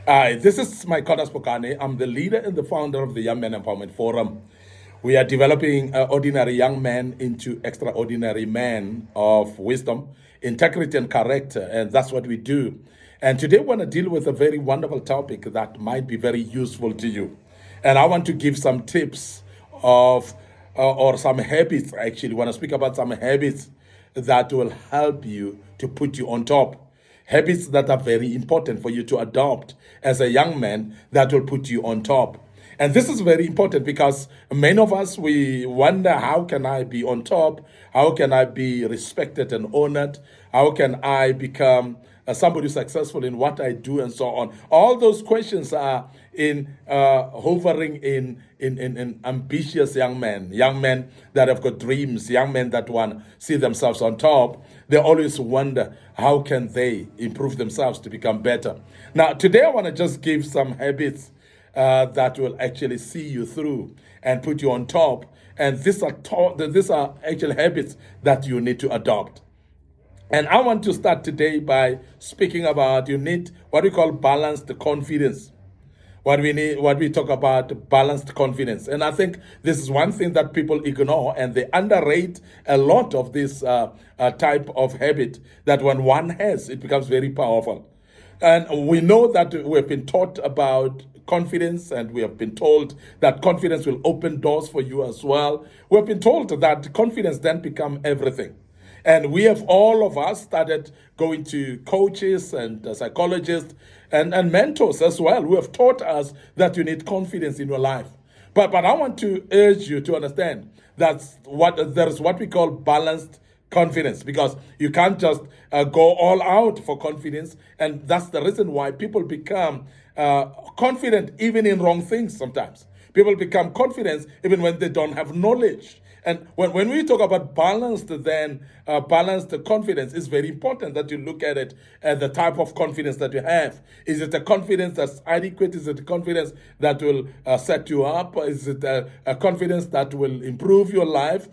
Hi, this is MIcornus Phokane. I'm the leader and the founder of the Young Men Empowerment Forum. We are developing ordinary young men into extraordinary men of wisdom, integrity, and character, and that's what we do. And today, we want to deal with a very wonderful topic that might be very useful to you. And I want to give some tips of or some habits. Actually, want to speak about some habits that will help you to put you on top. Habits that are very important for you to adopt as a young man that will put you on top. And this is very important because many of us, we wonder, how can I be on top? How can I be respected and honored? How can I become somebody successful in what I do and so on? All those questions are in hovering in ambitious young men that have got dreams, young men that want to see themselves on top. They always wonder, how can they improve themselves to become better? Now, today I want to just give some habits that will actually see you through and put you on top. And these are actual habits that you need to adopt. And I want to start today by speaking about you need what we call balanced confidence. What we talk about balanced confidence. And I think this is one thing that people ignore, and they underrate a lot of this type of habit that when one has, it becomes very powerful. And we know that we have been taught about confidence, and we have been told that confidence will open doors for you as well. We have been told that confidence then become everything. And we have, all of us, started going to coaches and psychologists and mentors as well, who have taught us that you need confidence in your life. But I want to urge you to understand that there is what we call balanced confidence, because you can't just go all out for confidence. And that's the reason why people become confident even in wrong things sometimes. People become confident even when they don't have knowledge. And when we talk about balanced confidence, it's very important that you look at it at the type of confidence that you have. Is it a confidence that's adequate? Is it a confidence that will set you up? Is it a confidence that will improve your life?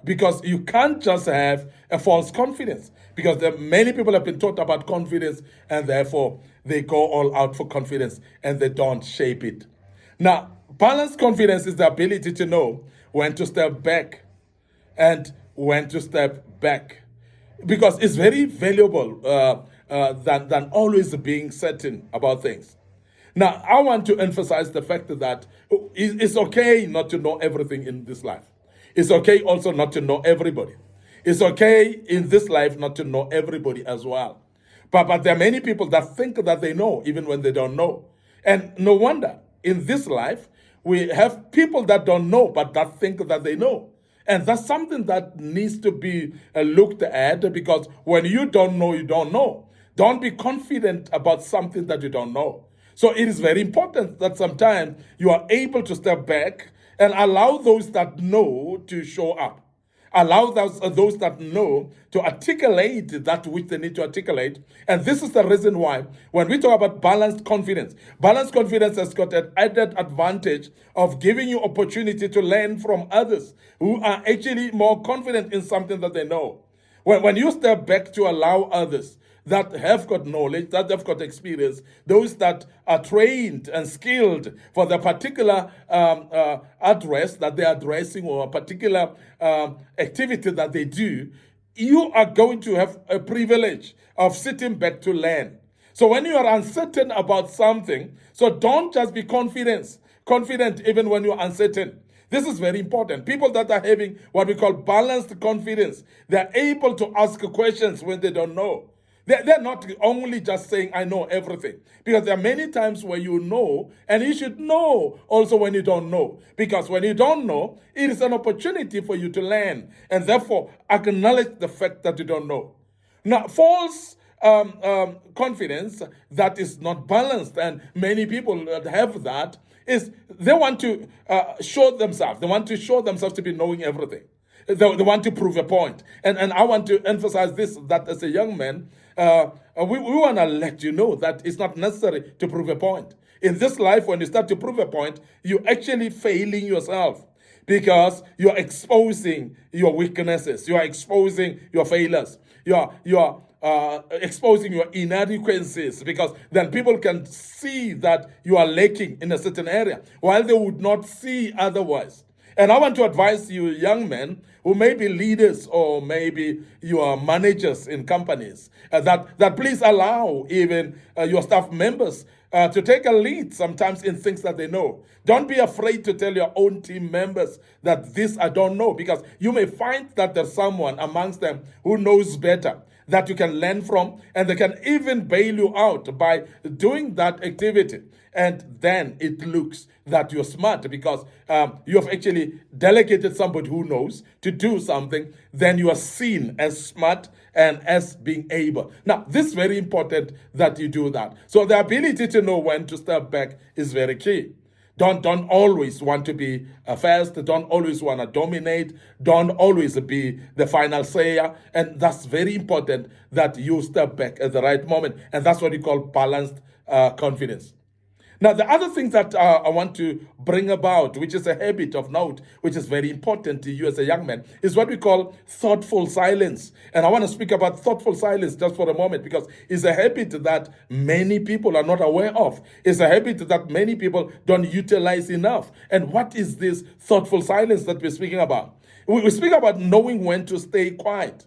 Because you can't just have a false confidence. Because many people have been taught about confidence, and therefore they go all out for confidence and they don't shape it. Now, balanced confidence is the ability to know when to step back and when to step back, because it's very valuable than always being certain about things. Now, I want to emphasize the fact that it's okay not to know everything in this life. It's okay also not to know everybody. It's okay in this life not to know everybody as well. But there are many people that think that they know even when they don't know. And no wonder, in this life, we have people that don't know, but that think that they know. And that's something that needs to be looked at, because when you don't know, you don't know. Don't be confident about something that you don't know. So it is very important that sometimes you are able to step back and allow those that know to show up. Allow those that know to articulate that which they need to articulate. And this is the reason why when we talk about balanced confidence has got an added advantage of giving you opportunity to learn from others who are actually more confident in something that they know. When you step back to allow others that have got knowledge, that have got experience, those that are trained and skilled for the particular address that they're addressing, or a particular activity that they do, you are going to have a privilege of sitting back to learn. So when you are uncertain about something, so don't just be confident even when you're uncertain. This is very important. People that are having what we call balanced confidence, they're able to ask questions when they don't know. They're not only just saying, I know everything. Because there are many times where you know, and you should know also when you don't know. Because when you don't know, it is an opportunity for you to learn. And therefore, acknowledge the fact that you don't know. Now, false confidence that is not balanced, and many people have that, is they want to show themselves. They want to show themselves to be knowing everything. They want to prove a point. And I want to emphasize this, that as a young man, we want to let you know that it's not necessary to prove a point. In this life, when you start to prove a point, you're actually failing yourself, because you're exposing your weaknesses. You are exposing your failures. You are exposing your inadequacies, because then people can see that you are lacking in a certain area, while they would not see otherwise. And I want to advise you, young men, who may be leaders or maybe you are managers in companies, that please allow even your staff members to take a lead sometimes in things that they know. Don't be afraid to tell your own team members that this I don't know, because you may find that there's someone amongst them who knows better, that you can learn from, and they can even bail you out by doing that activity. And then it looks that you're smart, because you have actually delegated somebody who knows to do something. Then you are seen as smart and as being able. Now, this is very important that you do that. So the ability to know when to step back is very key. Don't always want to be first. Don't always want to dominate. Don't always be the final sayer. And that's very important, that you step back at the right moment. And that's what we call balanced confidence. Now, the other thing that I want to bring about, which is a habit of note, which is very important to you as a young man, is what we call thoughtful silence. And I want to speak about thoughtful silence just for a moment, because it's a habit that many people are not aware of. It's a habit that many people don't utilize enough. And what is this thoughtful silence that we're speaking about? We speak about knowing when to stay quiet,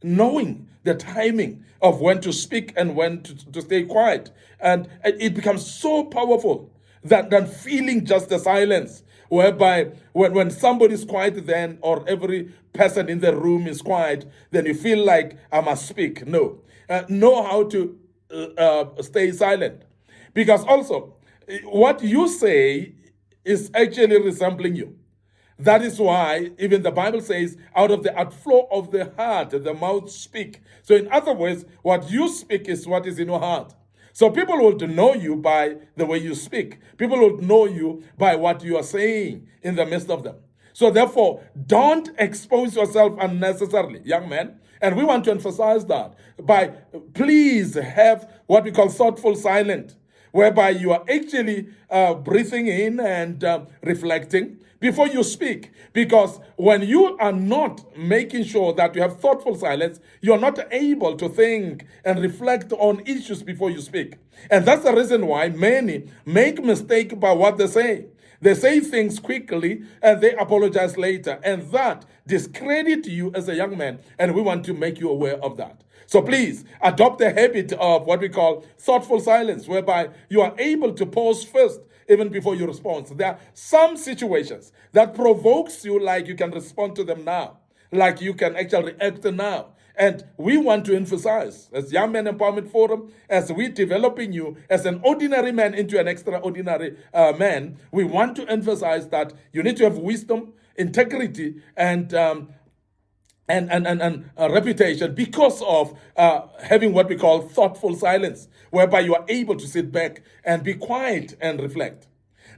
knowing the timing of when to speak and when to stay quiet. And it becomes so powerful than feeling just the silence, whereby when somebody's quiet then, or every person in the room is quiet, then you feel like I must speak. No. Know how to stay silent. Because also, what you say is actually resembling you. That is why even the Bible says, out of the outflow of the heart, the mouth speak. So in other words, what you speak is what is in your heart. So people will know you by the way you speak. People will know you by what you are saying in the midst of them. So therefore, don't expose yourself unnecessarily, young man. And we want to emphasize that by please have what we call thoughtful silence, whereby you are actually breathing in and reflecting before you speak. Because when you are not making sure that you have thoughtful silence, you're not able to think and reflect on issues before you speak. And that's the reason why many make mistake by what they say. They say things quickly and they apologize later. And that discredits you as a young man. And we want to make you aware of that. So please adopt the habit of what we call thoughtful silence, whereby you are able to pause first, even before you respond. So there are some situations that provokes you, like you can respond to them now, like you can actually react now. And we want to emphasize, as Young Men Empowerment Forum, as we're developing you as an ordinary man into an extraordinary man, we want to emphasize that you need to have wisdom, integrity, and reputation, because of having what we call thoughtful silence, whereby you are able to sit back and be quiet and reflect.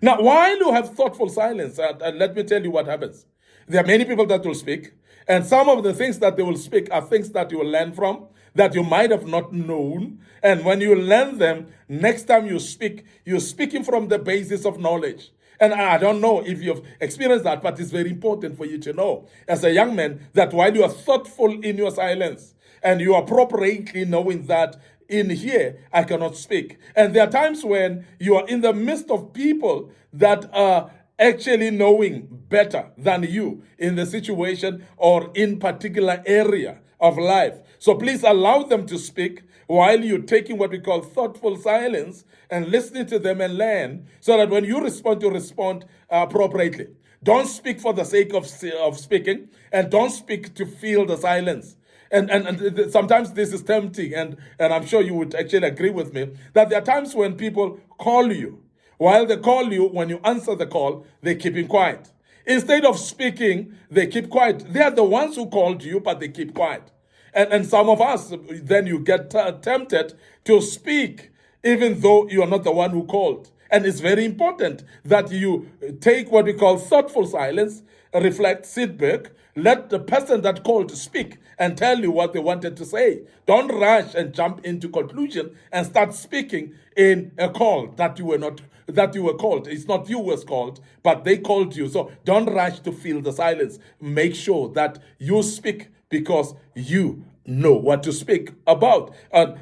Now, while you have thoughtful silence, let me tell you what happens. There are many people that will speak, and some of the things that they will speak are things that you will learn from, that you might have not known. And when you learn them, next time you speak, you're speaking from the basis of knowledge. And I don't know if you've experienced that, but it's very important for you to know, as a young man, that while you are thoughtful in your silence, and you are appropriately knowing that in here, I cannot speak. And there are times when you are in the midst of people that are actually knowing better than you in the situation or in particular area of life. So please allow them to speak while you're taking what we call thoughtful silence and listening to them and learn, so that when you respond appropriately. Don't speak for the sake of speaking, and don't speak to fill the silence. And sometimes this is tempting, and I'm sure you would actually agree with me, that there are times when people call you. While they call you, when you answer the call, they're keeping quiet. Instead of speaking, they keep quiet. They are the ones who called you, but they keep quiet. And some of us, then you get tempted to speak, even though you are not the one who called. And it's very important that you take what we call thoughtful silence, reflect, sit back, let the person that called speak and tell you what they wanted to say. Don't rush and jump into conclusion and start speaking in a call that you were called. It's not you who was called, but they called you. So don't rush to fill the silence. Make sure that you speak, because you know what to speak about.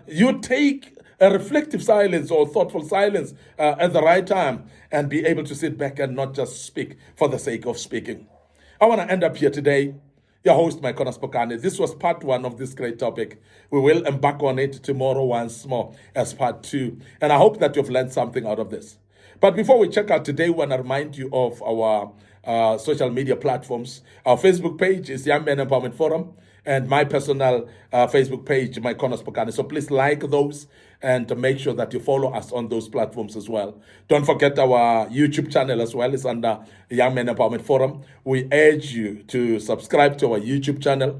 You take a reflective silence or thoughtful silence at the right time and be able to sit back and not just speak for the sake of speaking. I want to end up here today. Your host, MIcornus Phokane. This was part 1 of this great topic. We will embark on it tomorrow once more as part 2. And I hope that you've learned something out of this. But before we check out today, we want to remind you of our social media platforms. Our Facebook page is Young Men Empowerment Forum, and my personal Facebook page, MIcornus Phokane. So please like those and make sure that you follow us on those platforms as well. Don't forget our YouTube channel as well. It's under Young Men Empowerment Forum. We urge you to subscribe to our YouTube channel,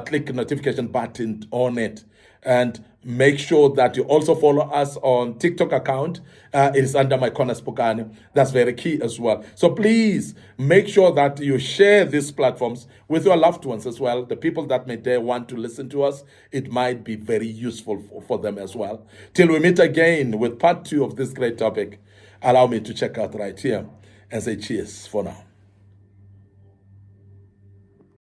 click the notification button on it, and make sure that you also follow us on TikTok account. It is under MIcornus Phokane. That's very key as well. So please make sure that you share these platforms with your loved ones as well. The people that may dare want to listen to us, it might be very useful for them as well. Till we meet again with part 2 of this great topic, allow me to check out right here and say cheers for now.